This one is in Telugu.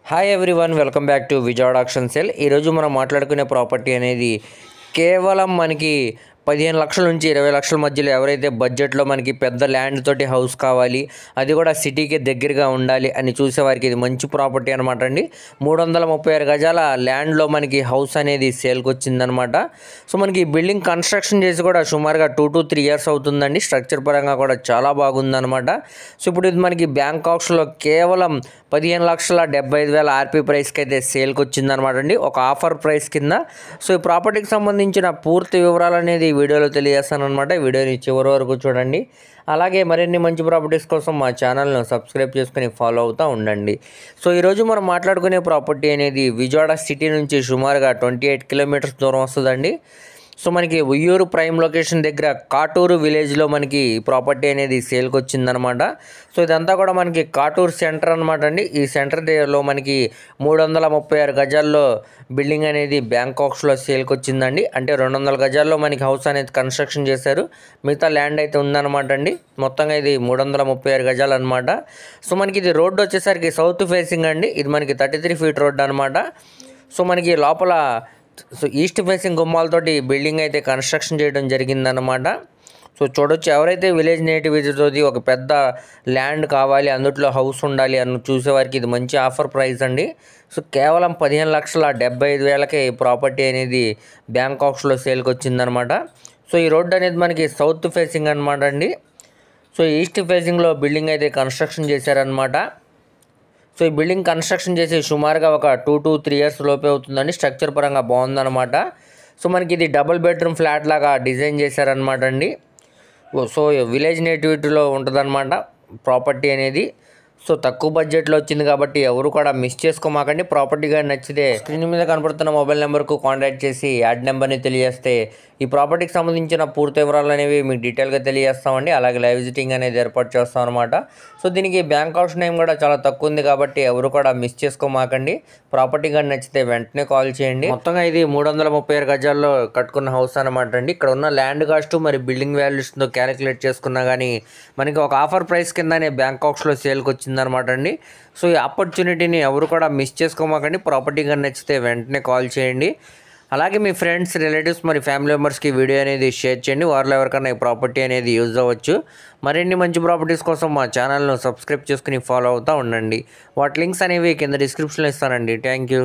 Hi everyone, welcome back to Vijayawada auction sale. ఈరోజు మనం మాట్లాడుకునే ప్రాపర్టీ అనేది కేవలం మనకి 15 లక్షల నుంచి 20 లక్షల మధ్యలో ఎవరైతే బడ్జెట్లో మనకి పెద్ద ల్యాండ్ తోటి హౌస్ కావాలి, అది కూడా సిటీకి దగ్గరగా ఉండాలి అని చూసేవారికి ఇది మంచి ప్రాపర్టీ అనమాట అండి. 336 గజాల ల్యాండ్లో మనకి హౌస్ అనేది సేల్కి వచ్చిందనమాట. సో మనకి బిల్డింగ్ కన్స్ట్రక్షన్ చేసి కూడా సుమారుగా 2 to 3 years అవుతుందండి. స్ట్రక్చర్ పరంగా కూడా చాలా బాగుందనమాట. సో ఇప్పుడు ఇది మనకి బ్యాంకాక్స్లో కేవలం 15,75,000 ఆర్పీ ప్రైస్కి అయితే సేల్కి వచ్చిందనమాట అండి, ఒక ఆఫర్ ప్రైస్ కింద. సో ఈ ప్రాపర్టీకి సంబంధించిన పూర్తి వివరాలు అనేది వీడియోలో తెలియజేస్తానమాట. వీడియోని చివరి వరకు చూడండి. అలాగే మరిన్ని మంచి ప్రాపర్టీస్ కోసం మా ఛానల్ను సబ్స్క్రైబ్ చేసుకుని ఫాలో అవుతూ ఉండండి. సో ఈరోజు మనం మాట్లాడుకునే ప్రాపర్టీ అనేది విజయవాడ సిటీ నుంచి సుమారుగా 28 కిలోమీటర్స్ దూరం వస్తుందండి. సో మనకి ఉయ్యూరు ప్రైమ్ లొకేషన్ దగ్గర కాటూరు విలేజ్లో మనకి ప్రాపర్టీ అనేది సేల్కి వచ్చిందనమాట. సో ఇదంతా కూడా మనకి కాటూరు సెంటర్ అనమాట అండి. ఈ సెంటర్లో మనకి 336 గజాల్లో బిల్డింగ్ అనేది బ్యాంకాక్స్లో సేల్కి వచ్చిందండి. అంటే 200 గజాల్లో మనకి హౌస్ అనేది కన్స్ట్రక్షన్ చేశారు, మిగతా ల్యాండ్ అయితే ఉందన్నమాట అండి. మొత్తంగా ఇది 336 గజాలు అనమాట. సో మనకి ఇది రోడ్డు వచ్చేసరికి సౌత్ ఫేసింగ్ అండి. ఇది మనకి 33 feet రోడ్ అనమాట. సో మనకి లోపల ఈస్ట్ ఫేసింగ్ గుమ్మాలతోటి బిల్డింగ్ అయితే కన్స్ట్రక్షన్ చేయడం జరిగిందనమాట. సో చూడొచ్చు, ఎవరైతే విలేజ్ నేటివిటీతోటి ఒక పెద్ద ల్యాండ్ కావాలి, అందుట్లో హౌస్ ఉండాలి అని చూసేవారికి ఇది మంచి ఆఫర్ ప్రైస్ అండి. సో కేవలం 15,75,000కే ఈ ప్రాపర్టీ అనేది బ్యాంకాక్స్లో సేల్కి వచ్చిందనమాట. సో ఈ రోడ్డు అనేది మనకి సౌత్ ఫేసింగ్ అనమాట అండి. సో ఈస్ట్ ఫేసింగ్లో బిల్డింగ్ అయితే కన్స్ట్రక్షన్ చేశారనమాట. సో ఈ బిల్డింగ్ కన్స్ట్రక్షన్ చేసి సుమారుగా ఒక 2 to 3 years లోపే అవుతుందండి. స్ట్రక్చర్ పరంగా బాగుందన్నమాట. సో మనకి ఇది డబుల్ బెడ్రూమ్ ఫ్లాట్ లాగా డిజైన్ చేశారనమాట అండి. సో విలేజ్ నేటివిటీలో ఉంటుందన్నమాట ప్రాపర్టీ అనేది. సో తక్కువ బడ్జెట్లో వచ్చింది కాబట్టి ఎవరు కూడా మిస్ చేసుకోమాకండి. ప్రాపర్టీ కానీ నచ్చితే స్క్రీన్ మీద కనపడుతున్న మొబైల్ నెంబర్కు కాంటాక్ట్ చేసి యాడ్ నెంబర్ని తెలియజేస్తే ఈ ప్రాపర్టీకి సంబంధించిన పూర్తి వివరాలు అనేవి మీకు డీటెయిల్గా తెలియజేస్తామండి. అలాగే లైవ్ విజిటింగ్ అనేది ఏర్పాటు చేస్తాం అనమాట. సో దీనికి బ్యాంకాక్స్ నేమ్ కూడా చాలా తక్కువ ఉంది కాబట్టి ఎవరు కూడా మిస్ చేసుకోమాకండి. ప్రాపర్టీ కానీ నచ్చితే వెంటనే కాల్ చేయండి. మొత్తంగా ఇది 336 గజాల్లో కట్టుకున్న హౌస్ అనమాట అండి. ఇక్కడ ఉన్న ల్యాండ్ కాస్ట్ మరి బిల్డింగ్ వాల్యూస్తో క్యాలిక్యులేట్ చేసుకున్నా కానీ మనకి ఒక ఆఫర్ ప్రైస్ కిందనే బ్యాంకాక్స్లో సేల్కి వచ్చిందనమాట అండి. సో ఈ ఆపర్చునిటీని ఎవరు కూడా మిస్ చేసుకోమాకండి. ప్రాపర్టీ కానీ నచ్చితే వెంటనే కాల్ చేయండి. అలాగే మీ ఫ్రెండ్స్, రిలేటివ్స్, మరి ఫ్యామిలీ మెంబర్స్కి వీడియో అనేది షేర్ చేయండి. వారిలో ఎవరికైనా ఈ ప్రాపర్టీ అనేది యూజ్ అవ్వచ్చు. మరిన్ని మంచి ప్రాపర్టీస్ కోసం మా ఛానల్ను సబ్స్క్రైబ్ చేసుకుని ఫాలో అవుతూ ఉండండి. వాటి లింక్స్ అనేవి కింద డిస్క్రిప్షన్లో ఇస్తానండి. Thank you.